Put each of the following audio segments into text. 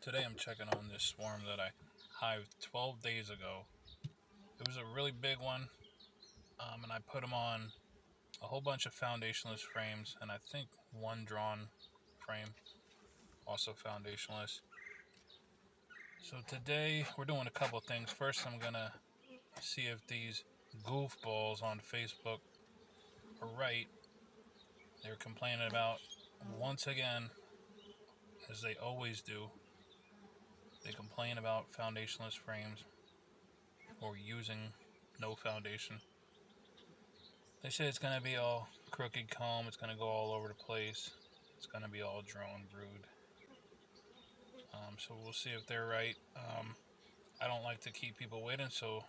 Today I'm checking on this swarm that I hived 12 days ago. It was a really big one, and I put them on a whole bunch of foundationless frames, and I think one drawn frame, also foundationless. So today we're doing a couple things. First, I'm gonna see if these goofballs on Facebook are right. They're complaining about, once again, as they always do, they complain about foundationless frames or using no foundation. They say it's going to be all crooked comb, it's going to go all over the place, it's going to be all drone brood. So we'll see if they're right. I don't like to keep people waiting, so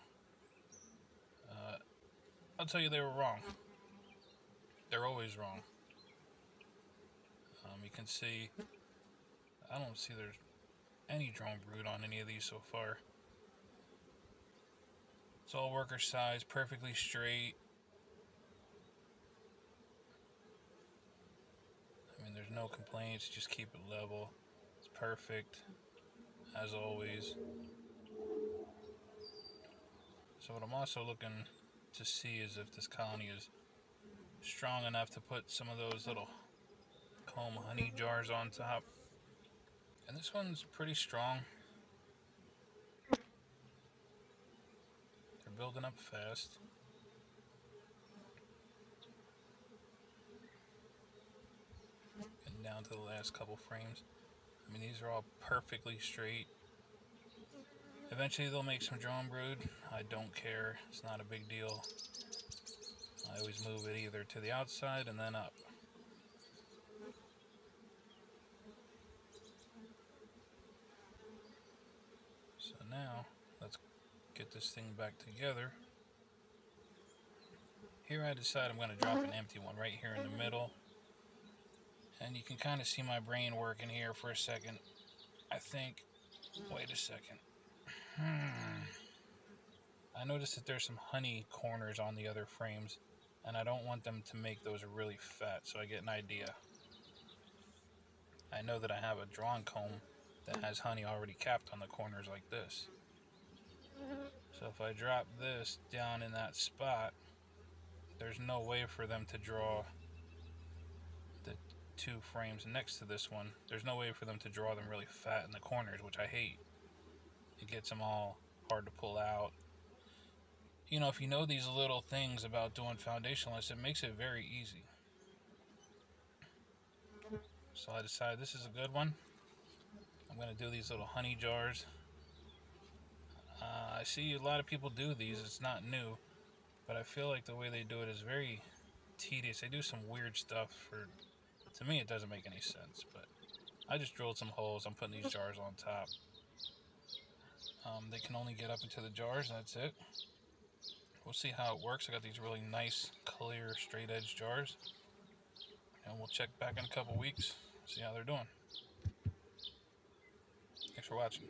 I'll tell you they were wrong. They're always wrong. You can see, I don't see there's any drone brood on any of these so far. It's all worker size, perfectly straight. I mean, there's no complaints, just keep it level. It's perfect, as always. So what I'm also looking to see is if this colony is strong enough to put some of those little comb honey jars on top. And this one's pretty strong. They're building up fast. Getting down to the last couple frames. I mean, these are all perfectly straight. Eventually they'll make some drone brood. I don't care. It's not a big deal. I always move it either to the outside and then up. So now, let's get this thing back together. Here I decide I'm going to drop an empty one right here in the middle. And you can kind of see my brain working here for a second. I think, wait a second. I noticed that there's some honey corners on the other frames, and I don't want them to make those really fat, so I get an idea. I know that I have a drawn comb that has honey already capped on the corners like this. So if I drop this down in that spot, there's no way for them to draw the two frames next to this one. There's no way for them to draw them really fat in the corners, which I hate. It gets them all hard to pull out. You know, if you know these little things about doing foundationless, it makes it very easy. So I decided this is a good one. I'm going to do these little honey jars. I see a lot of people do these. It's not new, but I feel like the way they do it is very tedious. They do some weird stuff. To me, it doesn't make any sense, but I just drilled some holes. I'm putting these jars on top. They can only get up into the jars, and that's it. We'll see how it works. I got these really nice, clear, straight edge jars. And we'll check back in a couple weeks, see how they're doing. Thanks for watching.